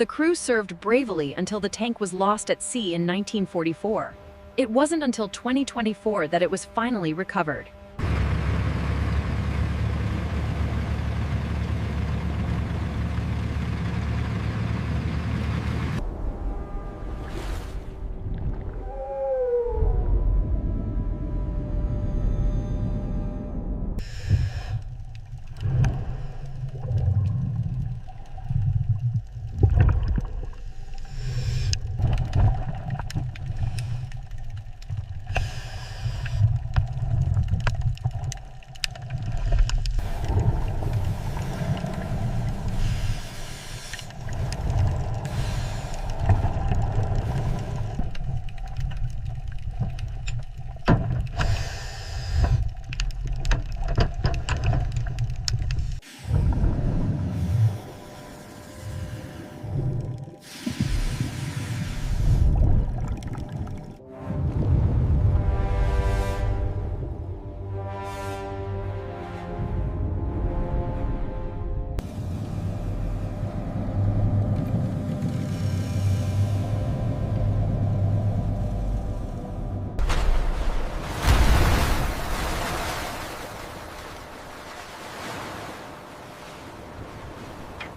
The crew served bravely until the tank was lost at sea in 1944. It wasn't until 2024 that it was finally recovered.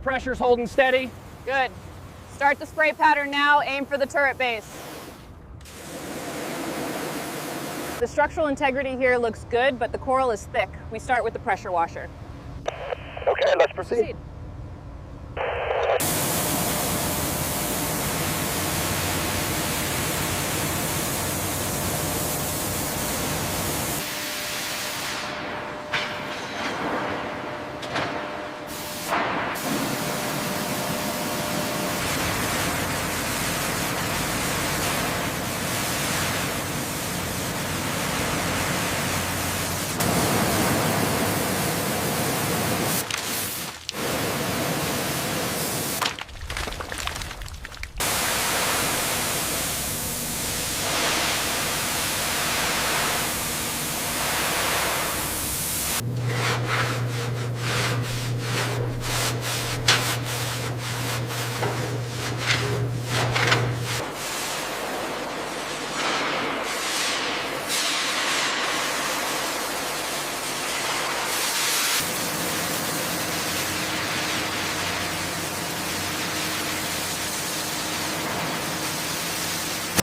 Pressure's holding steady. Good. Start the spray pattern now, aim for the turret base. The structural integrity here looks good, but the coral is thick. We start with the pressure washer. Okay, let's proceed.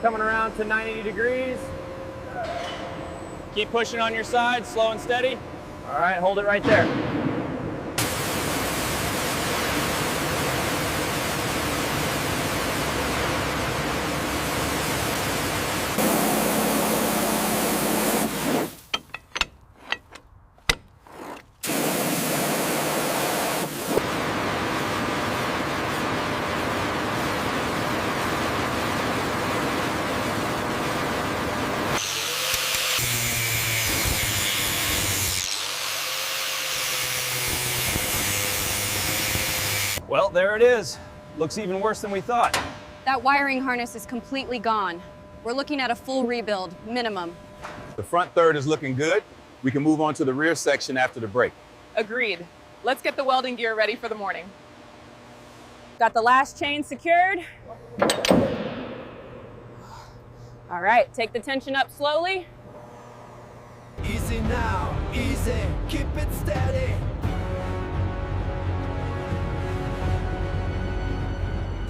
Coming around to 90 degrees. Keep pushing on your side, slow and steady. All right, hold it right there. Well, there it is. Looks even worse than we thought. That wiring harness is completely gone. We're looking at a full rebuild, minimum. The front third is looking good. We can move on to the rear section after the break. Agreed. Let's get the welding gear ready for the morning. Got the last chain secured. All right, take the tension up slowly. Easy now, easy, keep it steady.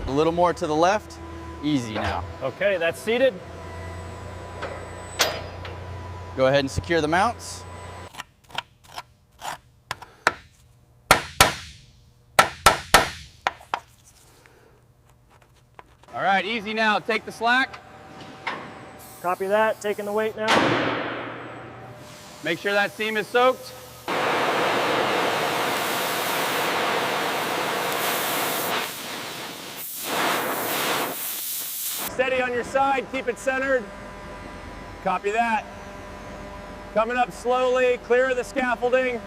A little more to the left. Easy now. Okay, that's seated. Go ahead and secure the mounts. All right, easy now. Take the slack. Copy that, taking the weight now. Make sure that seam is soaked. Steady on your side, keep it centered. Copy that. Coming up slowly, clear the scaffolding.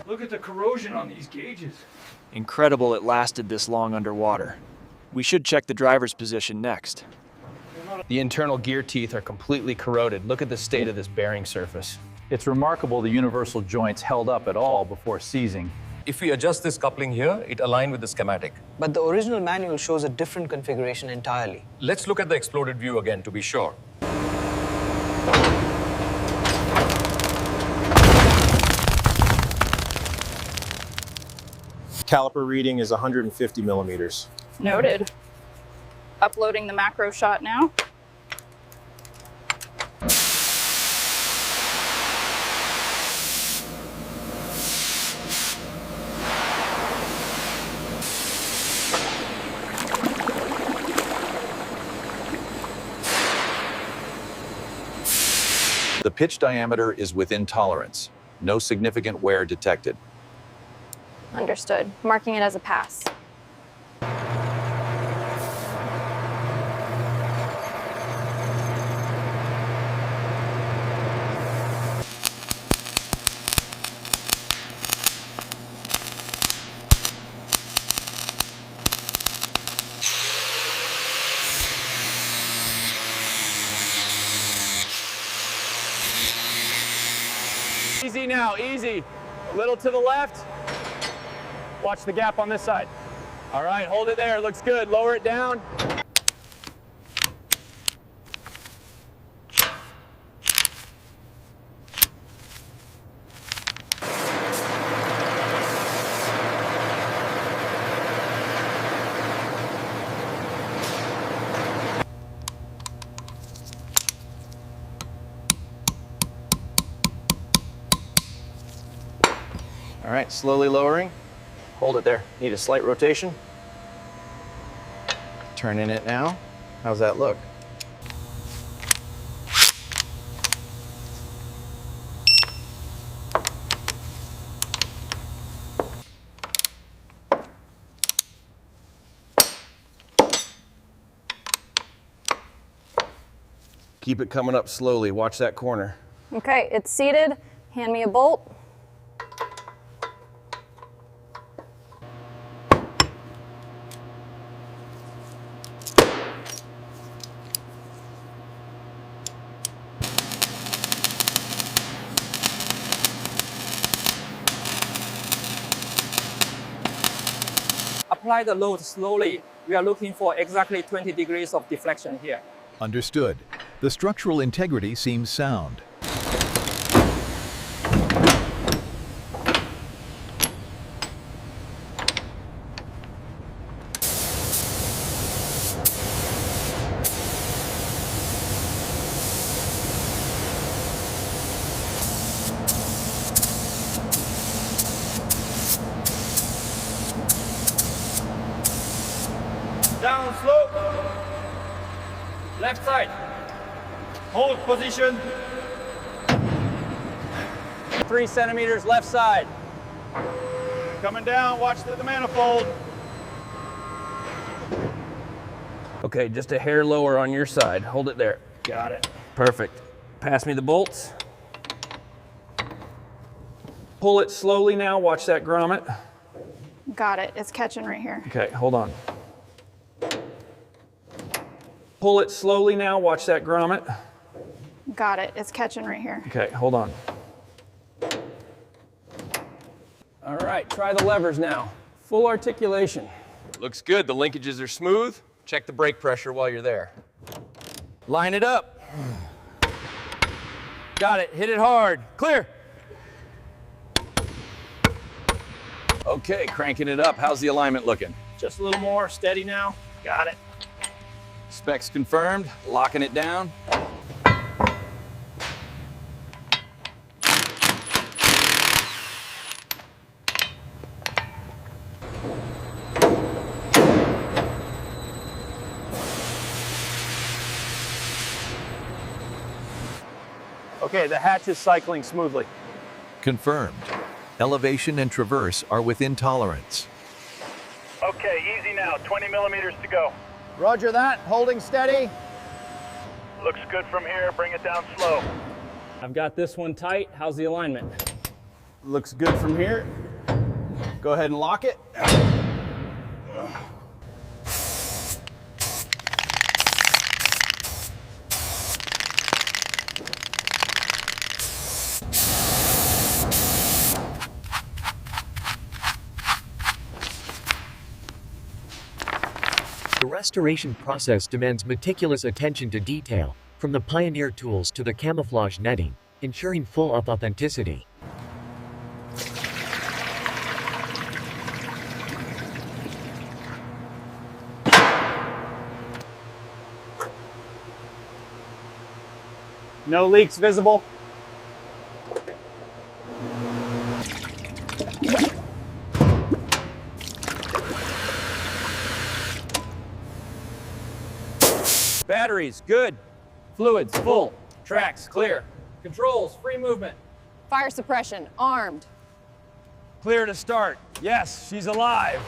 Look at the corrosion on these gauges. Incredible it lasted this long underwater. We should check the driver's position next. The internal gear teeth are completely corroded. Look at the state of this bearing surface. It's remarkable the universal joints held up at all before seizing. If we adjust this coupling here, it aligns with the schematic. But the original manual shows a different configuration entirely. Let's look at the exploded view again to be sure. Caliper reading is 150 millimeters. Noted. Uploading the macro shot now. The pitch diameter is within tolerance. No significant wear detected. Understood. Marking it as a pass. Easy now, easy. A little to the left. Watch the gap on this side. All right, hold it there, looks good. Lower it down. All right, slowly lowering. Hold it there. Need a slight rotation. Turning it now. How's that look? Keep it coming up slowly. Watch that corner. Okay, it's seated. Hand me a bolt. Apply the load slowly. We are looking for exactly 20 degrees of deflection here. Understood. The structural integrity seems sound. Down slope. Left side. Hold position. 3 centimeters left side. Coming down, watch the manifold. Okay, just a hair lower on your side. Hold it there. Got it. Perfect. Pass me the bolts. Pull it slowly now. Watch that grommet. Got it. It's catching right here. Okay, hold on. Pull it slowly now. Watch that grommet. Got it. It's catching right here. Okay, hold on. All right, try the levers now. Full articulation. Looks good. The linkages are smooth. Check the brake pressure while you're there. Line it up. Got it. Hit it hard. Clear. Okay, cranking it up. How's the alignment looking? Just a little more steady now. Got it. Specs confirmed. Locking it down. Okay, the hatch is cycling smoothly. Confirmed. Elevation and traverse are within tolerance. Okay, easy now. 20 millimeters to go. Roger that. Holding steady. Looks good from here. Bring it down slow. I've got this one tight. How's the alignment? Looks good from here. Go ahead and lock it. The restoration process demands meticulous attention to detail, from the pioneer tools to the camouflage netting, ensuring full authenticity. No leaks visible. Batteries, good. Fluids, full. Tracks, clear. Controls, free movement. Fire suppression, armed. Clear to start. Yes, she's alive.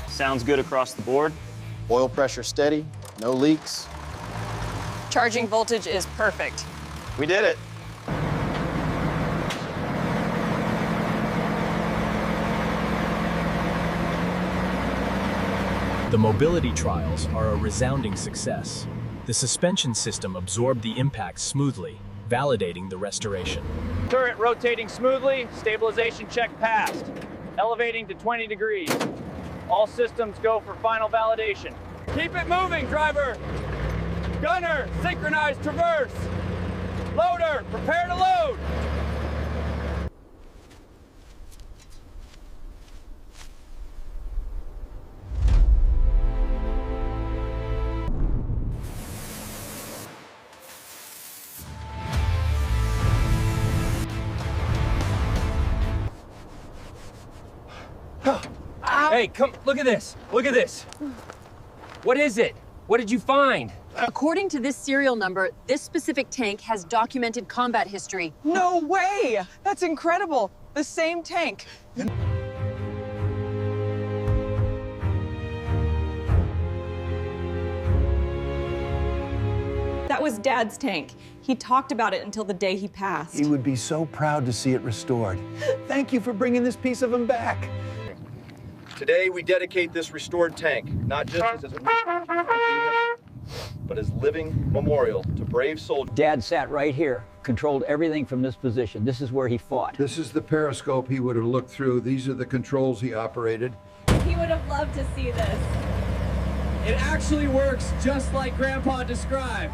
Sounds good across the board. Oil pressure steady, no leaks. Charging voltage is perfect. We did it. The mobility trials are a resounding success. The suspension system absorbed the impact smoothly, validating the restoration. Turret rotating smoothly, stabilization check passed. Elevating to 20 degrees. All systems go for final validation. Keep it moving, driver. Gunner, synchronize traverse. Loader, prepare to load. Hey, come, look at this. Look at this. What is it? What did you find? According to this serial number, this specific tank has documented combat history. No way! That's incredible. The same tank. That was Dad's tank. He talked about it until the day he passed. He would be so proud to see it restored. Thank you for bringing this piece of him back. Today, we dedicate this restored tank, not just as but as living memorial to brave soldiers. Dad sat right here, controlled everything from this position. This is where he fought. This is the periscope he would have looked through. These are the controls he operated. He would have loved to see this. It actually works just like Grandpa described.